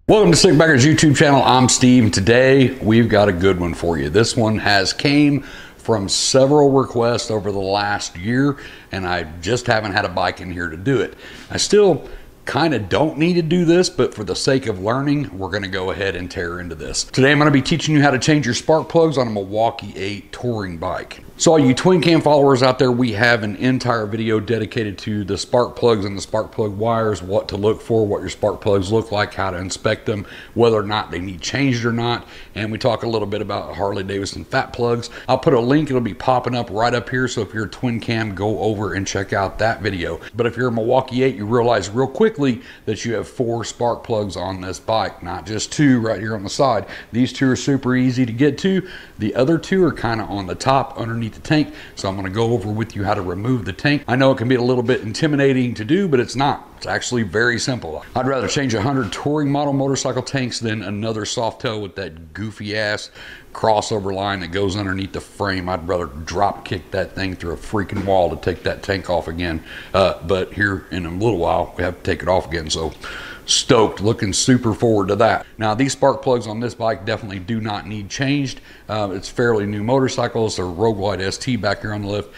Welcome to Sikbaggers YouTube channel. I'm Steve, and today we've got a good one for you. This one has came from several requests over the last year, and I just haven't had a bike in here to do it. I still kind of don't need to do this, but for the sake of learning, we're going to go ahead and tear into this. Today I'm going to be teaching you how to change your spark plugs on a Milwaukee-Eight touring bike. So all you twin cam followers out there, we have an entire video dedicated to the spark plugs and the spark plug wires, what to look for, what your spark plugs look like, how to inspect them, whether or not they need changed or not. And we talk a little bit about Harley Davidson fat plugs. I'll put a link, it'll be popping up right up here. So if you're a twin cam, go over and check out that video. But if you're a Milwaukee-Eight, you realize real quickly that you have 4 spark plugs on this bike, not just 2 right here on the side. These 2 are super easy to get to. The other 2 are kind of on the top underneath the tank, so I'm going to go over with you how to remove the tank. I know it can be a little bit intimidating to do, but it's not. It's actually very simple. I'd rather change 100 touring model motorcycle tanks than another Softail with that goofy ass crossover line that goes underneath the frame. I'd rather drop kick that thing through a freaking wall to take that tank off again. But here in a little while, we have to take it off again. So stoked, looking super forward to that. Now these spark plugs on this bike definitely do not need changed. It's fairly new motorcycle. It's a Rogue White ST back here on the lift.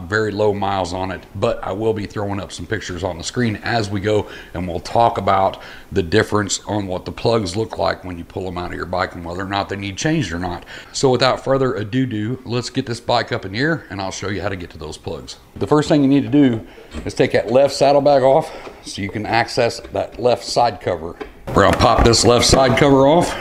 Very low miles on it, but I will be throwing up some pictures on the screen as we go, and we'll talk about the difference on what the plugs look like when you pull them out of your bike and whether or not they need changed or not. So without further ado, let's get this bike up in the air and I'll show you how to get to those plugs. The first thing you need to do is take that left saddlebag off so you can access that left side cover. We're gonna pop this left side cover off.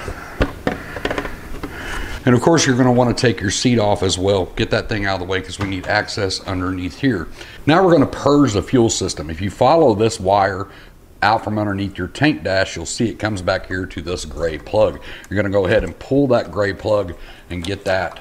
And of course, you're going to want to take your seat off as well. Get that thing out of the way because we need access underneath here. Now we're going to purge the fuel system. If you follow this wire out from underneath your tank dash, you'll see it comes back here to this gray plug. You're going to go ahead and pull that gray plug and get that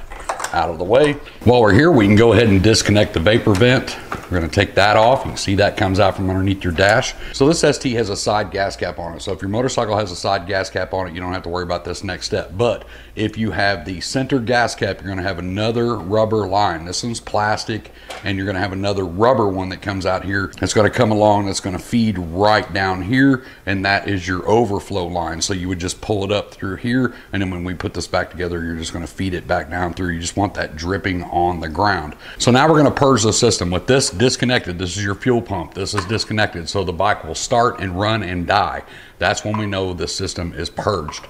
out of the way. While we're here, we can go ahead and disconnect the vapor vent. We're going to take that off. You can see that comes out from underneath your dash. So this ST has a side gas cap on it. So if your motorcycle has a side gas cap on it, you don't have to worry about this next step. But if you have the center gas cap, you're going to have another rubber line. This one's plastic, and you're going to have another rubber one that comes out here. It's going to come along. That's going to feed right down here, and that is your overflow line. So you would just pull it up through here, and then when we put this back together, you're just going to feed it back down through. You just want that dripping on the ground. So now we're going to purge the system. With this disconnected, this is your fuel pump. This is disconnected, so the bike will start and run and die. That's when we know the system is purged.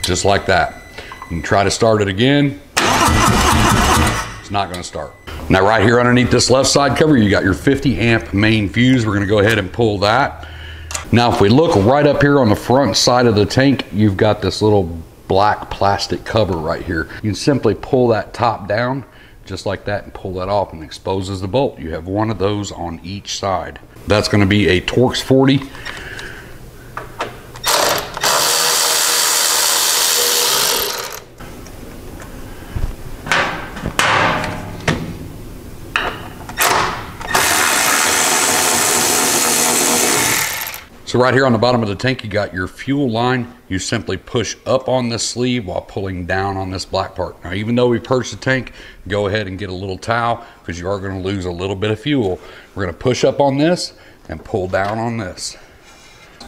Just like that. You can try to start it again. It's not going to start. Now right here underneath this left side cover, you got your 50 amp main fuse. We're going to go ahead and pull that. Now if we look right up here on the front side of the tank, you've got this little black plastic cover right here. You can simply pull that top down just like that and pull that off, and exposes the bolt. You have one of those on each side. That's going to be a Torx 40. So right here on the bottom of the tank, you got your fuel line. You simply push up on this sleeve while pulling down on this black part. Now, even though we purged the tank, go ahead and get a little towel because you are going to lose a little bit of fuel. We're going to push up on this and pull down on this.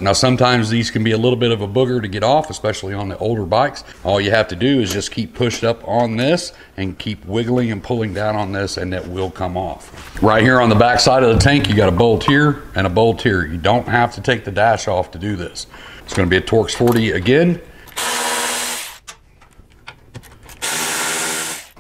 Now, sometimes these can be a little bit of a booger to get off, especially on the older bikes. All you have to do is just keep pushed up on this and keep wiggling and pulling down on this, and it will come off. Right here on the back side of the tank, you got a bolt here and a bolt here. You don't have to take the dash off to do this. It's going to be a Torx 40 again.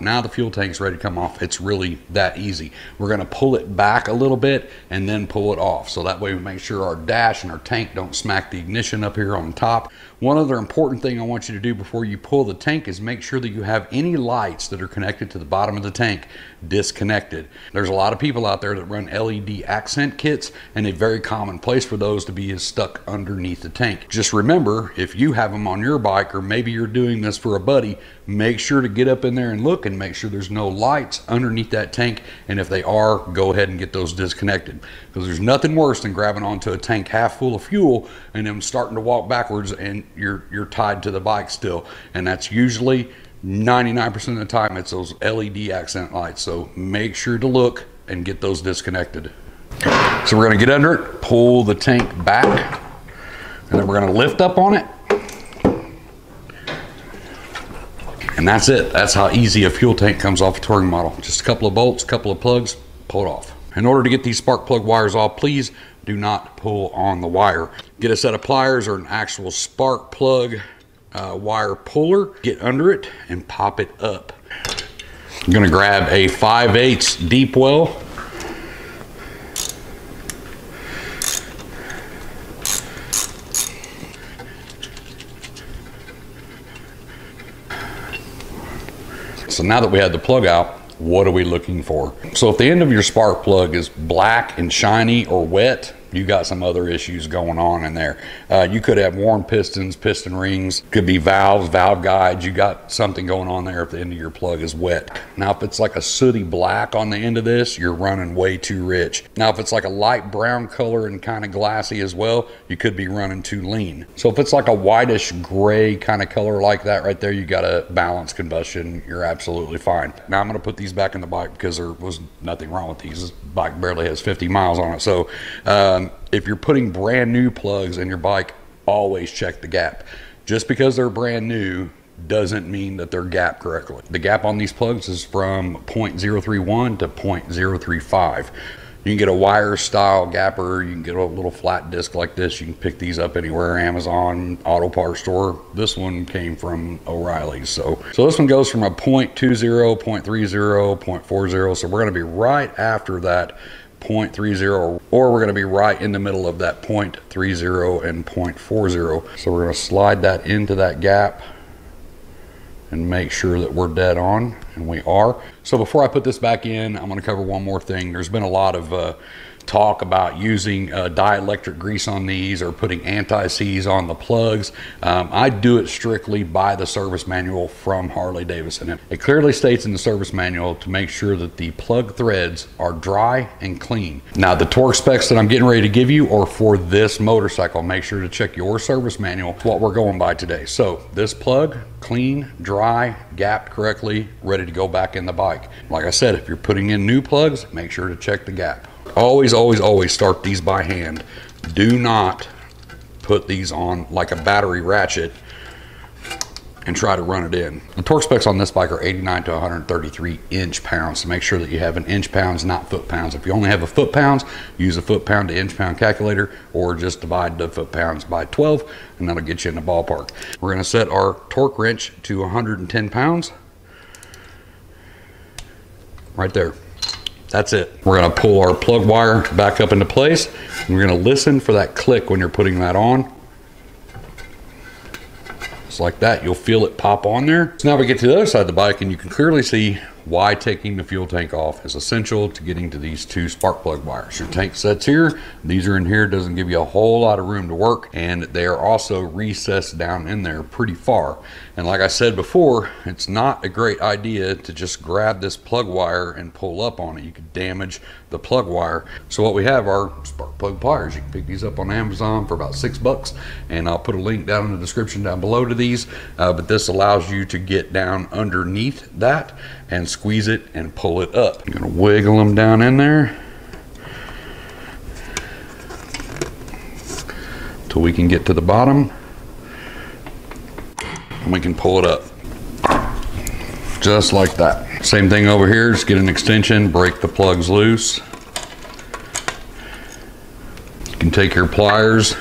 Now the fuel tank's ready to come off. It's really that easy. We're going to pull it back a little bit and then pull it off. So that way we make sure our dash and our tank don't smack the ignition up here on top. One other important thing I want you to do before you pull the tank is make sure that you have any lights that are connected to the bottom of the tank disconnected. There's a lot of people out there that run LED accent kits, and a very common place for those to be is stuck underneath the tank. Just remember, if you have them on your bike, or maybe you're doing this for a buddy, make sure to get up in there and look and make sure there's no lights underneath that tank, and if they are, go ahead and get those disconnected, because there's nothing worse than grabbing onto a tank half full of fuel and then starting to walk backwards and you're tied to the bike still, and that's usually 99% of the time it's those LED accent lights. So make sure to look and get those disconnected. So we're gonna get under it, pull the tank back, and then we're gonna lift up on it. And that's it. That's how easy a fuel tank comes off a touring model. Just a couple of bolts, a couple of plugs, pull it off. In order to get these spark plug wires off, please do not pull on the wire. Get a set of pliers or an actual spark plug wire puller, get under it and pop it up. I'm gonna grab a 5/8 deep well. So now that we have the plug out, what are we looking for? So if the end of your spark plug is black and shiny or wet, you got some other issues going on in there. You could have worn pistons, piston rings, could be valves, valve guides. You got something going on there if the end of your plug is wet. Now, if it's like a sooty black on the end of this, you're running way too rich. Now, if it's like a light brown color and kind of glassy as well, you could be running too lean. So if it's like a whitish gray kind of color like that right there, you got a balanced combustion, you're absolutely fine. Now I'm gonna put these back in the bike because there was nothing wrong with these. This bike barely has 50 miles on it. So if you're putting brand new plugs in your bike, always check the gap. Just because they're brand new doesn't mean that they're gapped correctly. The gap on these plugs is from 0.031 to 0.035. You can get a wire style gapper, you can get a little flat disc like this. You can pick these up anywhere, Amazon, auto parts store. This one came from O'Reilly's. So this one goes from a 0.20, 0.30, 0.40. So we're gonna be right after that 0.30, or we're gonna be right in the middle of that 0.30 and 0.40. So we're gonna slide that into that gap and make sure that we're dead on, and we are. So before I put this back in, I'm gonna cover one more thing. There's been a lot of talk about using dielectric grease on these or putting anti-seize on the plugs. I do it strictly by the service manual from Harley Davidson. It clearly states in the service manual to make sure that the plug threads are dry and clean. Now the torque specs that I'm getting ready to give you are for this motorcycle. Make sure to check your service manual, what we're going by today. So this plug, clean, dry, gapped correctly, ready to go back in the bike. Like I said, if you're putting in new plugs, make sure to check the gap. Always, always, always start these by hand. Do not put these on like a battery ratchet and try to run it in. The torque specs on this bike are 89 to 133 inch-pounds. So make sure that you have an inch-pounds, not foot-pounds. If you only have a foot-pounds, use a foot-pound to inch-pound calculator, or just divide the foot-pounds by 12, and that'll get you in the ballpark. We're gonna set our torque wrench to 110 pounds. Right there. That's it. We're gonna pull our plug wire back up into place. And we're gonna listen for that click when you're putting that on. Just like that, you'll feel it pop on there. So now we get to the other side of the bike and you can clearly see why taking the fuel tank off is essential to getting to these two spark plug wires. Your tank sets here, these are in here, doesn't give you a whole lot of room to work, and they are also recessed down in there pretty far. And like I said before, it's not a great idea to just grab this plug wire and pull up on it. You could damage the plug wire. So what we have are spark plug pliers. You can pick these up on Amazon for about $6, and I'll put a link down in the description down below to these, but this allows you to get down underneath that and squeeze it and pull it up. I'm gonna wiggle them down in there till we can get to the bottom, and we can pull it up just like that. Same thing over here, just get an extension, break the plugs loose. You can take your pliers,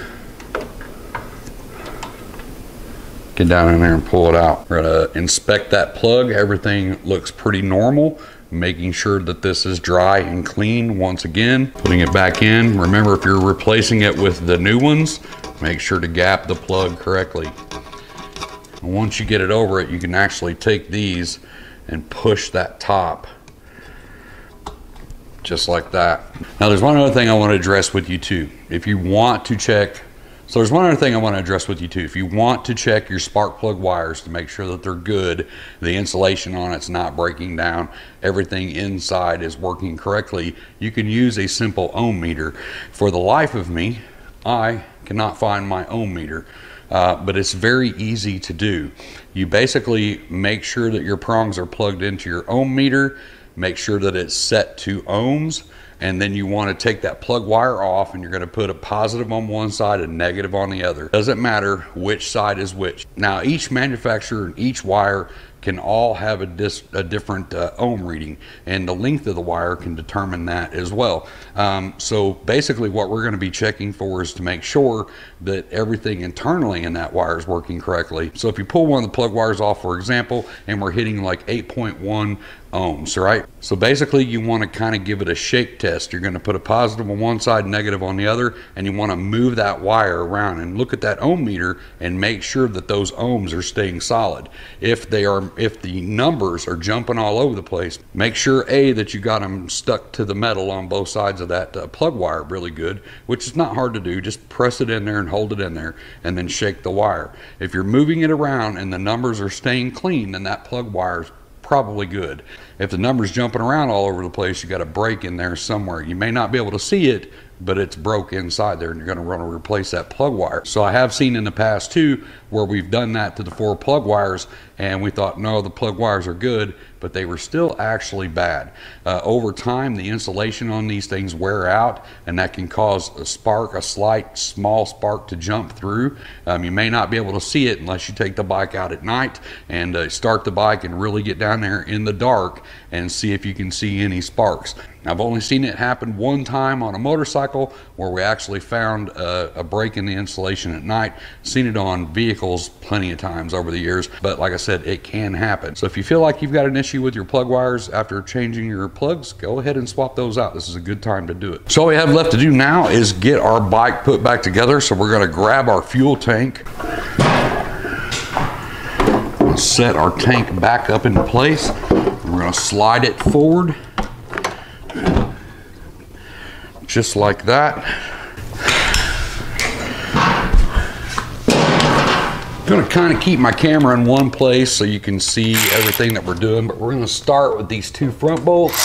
get down in there and pull it out. We're gonna inspect that plug. Everything looks pretty normal. Making sure that this is dry and clean once again. Putting it back in. Remember, if you're replacing it with the new ones, make sure to gap the plug correctly. And once you get it over it, you can actually take these and push that top just like that. Now there's one other thing I want to address with you too. If you want to check If you want to check your spark plug wires to make sure that they're good, the insulation on it's not breaking down, everything inside is working correctly, you can use a simple ohm meter. For the life of me, I cannot find my ohm meter. but it's very easy to do. You basically make sure that your prongs are plugged into your ohm meter, make sure that it's set to ohms, and then you want to take that plug wire off, and you're going to put a positive on one side and negative on the other. Doesn't matter which side is which. Now each manufacturer and each wire can all have a different ohm reading, and the length of the wire can determine that as well. So basically what we're going to be checking for is to make sure that everything internally in that wire is working correctly. So if you pull one of the plug wires off, for example, and we're hitting like 8.1 ohms, right? So basically you want to kind of give it a shake test. You're going to put a positive on one side, negative on the other, and you want to move that wire around and look at that ohm meter and make sure that those ohms are staying solid. If the numbers are jumping all over the place, make sure that you got them stuck to the metal on both sides of that plug wire really good, which is not hard to do. Just press it in there and hold it in there and then shake the wire. If you're moving it around and the numbers are staying clean, then that plug wire is probably good. If the number's jumping around all over the place, you got a break in there somewhere. You may not be able to see it, but it's broke inside there, and you're going to want to replace that plug wire. So I have seen in the past too where we've done that to the 4 plug wires, and we thought, no, the plug wires are good, but they were still actually bad. Over time, the insulation on these things wear out, and that can cause a spark, a slight small spark to jump through. You may not be able to see it unless you take the bike out at night and start the bike and really get down there in the dark and see if you can see any sparks. I've only seen it happen one time on a motorcycle where we actually found a break in the insulation at night. Seen it on vehicles plenty of times over the years, but like I said, it can happen. So if you feel like you've got an issue with your plug wires after changing your plugs, go ahead and swap those out. This is a good time to do it. So all we have left to do now is get our bike put back together. So we're going to grab our fuel tank, set our tank back up into place. We're going to slide it forward just like that. I'm going to kind of keep my camera in one place so you can see everything that we're doing, but we're going to start with these 2 front bolts.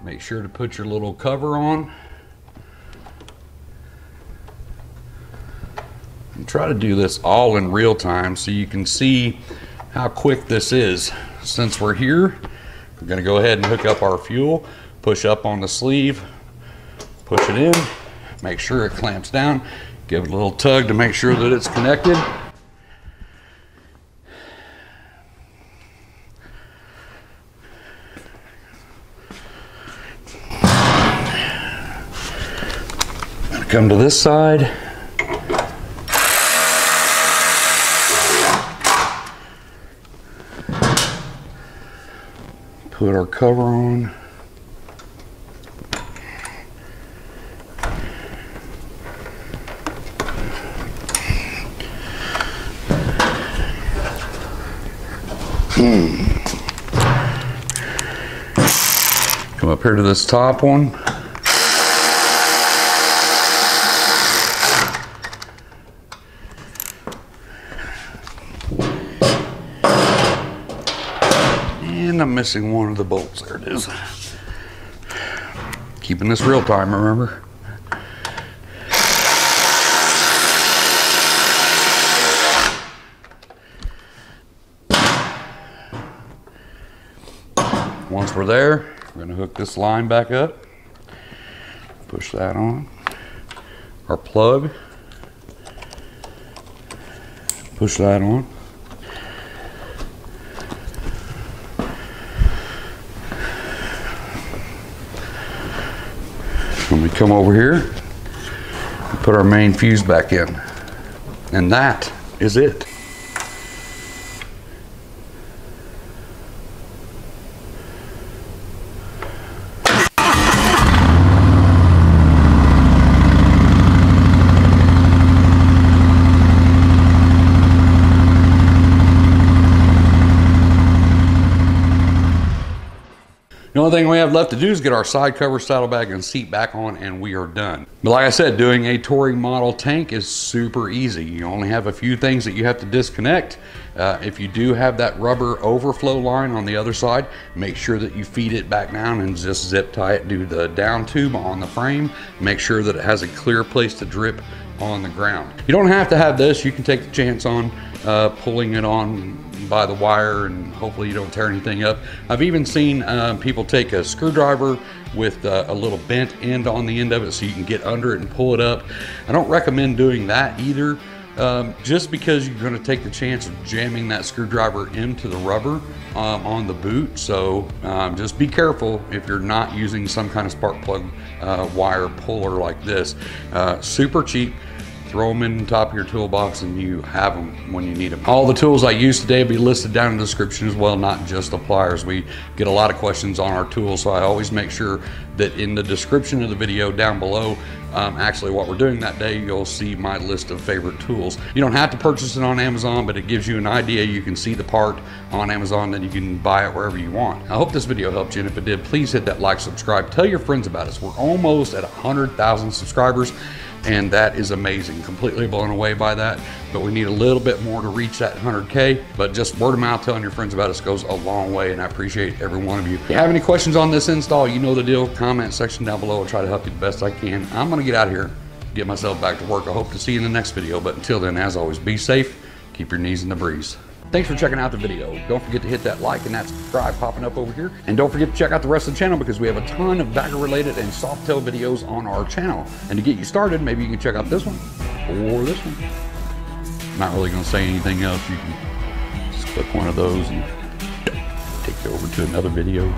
Make sure to put your little cover on. And try to do this all in real time so you can see how quick this is. Since we're here, we're going to go ahead and hook up our fuel, push up on the sleeve, push it in, make sure it clamps down, give it a little tug to make sure that it's connected. Come to this side. Put our cover on. Come up here to this top one. And I'm missing one of the bolts. There it is. Keeping this real time, remember? Once we're there, we're going to hook this line back up. Push that on. Our plug. Push that on. When we come over here, we put our main fuse back in. And that is it. The only thing we have left to do is get our side cover, saddlebag, and seat back on, and we are done. But like I said, doing a touring model tank is super easy. You only have a few things that you have to disconnect, If you do have that rubber overflow line on the other side, make sure that you feed it back down and just zip tie it to the down tube on the frame. Make sure that it has a clear place to drip on the ground. You don't have to have this. You can take the chance on pulling it on by the wire, and hopefully you don't tear anything up. I've even seen people take a screwdriver with a little bent end on the end of it so you can get under it and pull it up. I don't recommend doing that either, just because you're going to take the chance of jamming that screwdriver into the rubber on the boot. So just be careful if you're not using some kind of spark plug wire puller like this. Super cheap. Throw them in the top of your toolbox and you have them when you need them. All the tools I use today will be listed down in the description as well, not just the pliers. We get a lot of questions on our tools, so I always make sure that in the description of the video down below, actually what we're doing that day, you'll see my list of favorite tools. You don't have to purchase it on Amazon, but it gives you an idea. You can see the part on Amazon, then you can buy it wherever you want. I hope this video helped you, and if it did, please hit that like, subscribe, tell your friends about us. We're almost at 100,000 subscribers. And that is amazing. Completely blown away by that. But we need a little bit more to reach that 100K. But just word of mouth, telling your friends about us goes a long way, and I appreciate every one of you. If you have any questions on this install, you know the deal. Comment section down below. I'll try to help you the best I can. I'm gonna get out of here, get myself back to work. I hope to see you in the next video. But until then, as always, be safe, keep your knees in the breeze. Thanks for checking out the video. Don't forget to hit that like and that subscribe popping up over here. And don't forget to check out the rest of the channel, because we have a ton of bagger related and soft tail videos on our channel. And to get you started, maybe you can check out this one or this one. I'm not really gonna say anything else. You can just click one of those and take you over to another video.